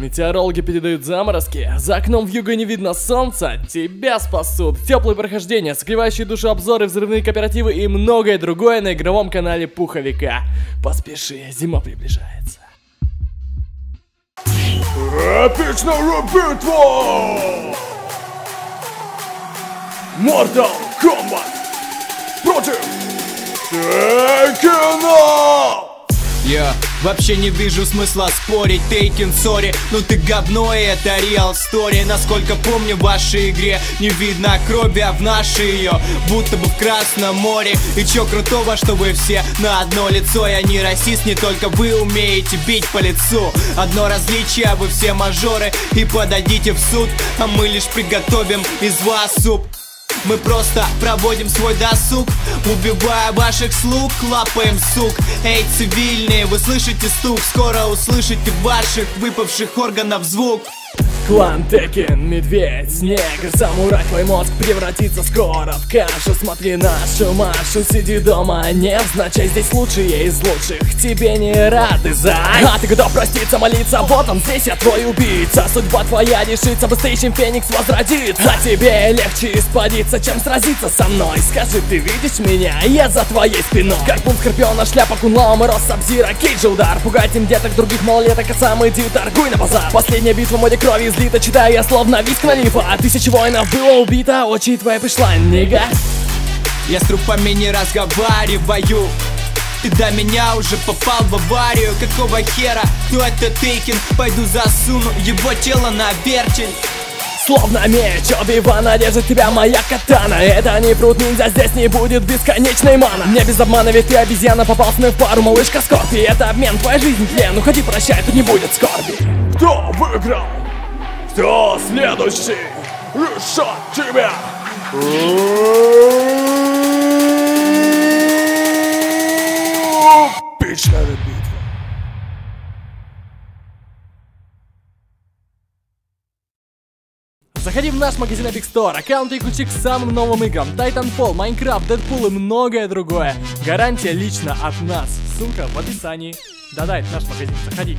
Метеорологи передают заморозки, за окном вьюга не видно солнца, тебя спасут теплые прохождения, согревающие душу обзоры, взрывные кооперативы и многое другое на игровом канале Пуховика. Поспеши, зима приближается. Эпичная битва! Mortal Kombat против Тейкена! Я вообще не вижу смысла спорить, Тейкен, сори, ну ты говно, и это реал story. Насколько помню, в вашей игре не видно крови, а в нашей ее будто бы в Красном море. И чё крутого, что вы все на одно лицо? Я не расист, не только вы умеете бить по лицу. Одно различие, вы все мажоры и подадите в суд, а мы лишь приготовим из вас суп. Мы просто проводим свой досуг, убивая ваших слуг, лапаем сук. Эй, цивильные, вы слышите стук? Скоро услышите ваших выпавших органов звук. Клан Тейкен, медведь, снег, самурай, твой мозг превратится скоро в кашу. Смотри нашу Машу, сиди дома, невзначай, здесь лучшие из лучших тебе не рады, зай. А ты готов проститься, молиться, вот он здесь, я твой убийца. Судьба твоя решится быстрее, чем Феникс возродится. А тебе легче испариться, чем сразиться со мной. Скажи, ты видишь меня, я за твоей спиной. Как бум Скорпиона, шляпа Кунлау, мороз Сабзира, Кейджа удар. Пугать им деток, других малолеток, а сам иди торгуй на базар. Последняя битва в моде крови излита, читаю я словно виск налива. 1000 воинов было убито, очи твоя пришла, нига. Я с трупами не разговариваю, ты до меня уже попал в аварию. Какого хера, кто это Тейкен? Пойду засуну его тело на вертель. Словно меч Оби-Вана режет тебя моя катана. Это не пруд ниндзя, здесь не будет бесконечной мана. Не без обмана, ведь ты обезьяна, попал с мной в пару, малышка Скорпи. Это обмен, твоя жизнь тлен, уходи, прощай, тут не будет скорби. Кто выиграл? Кто следующий? Решать тебя! Эпичная битва. Заходи в наш магазин Epic Store, аккаунты и ключи к самым новым играм: Titanfall, Minecraft, Deadpool и многое другое. Гарантия лично от нас. Ссылка в описании. Да-да, это наш магазин, заходи.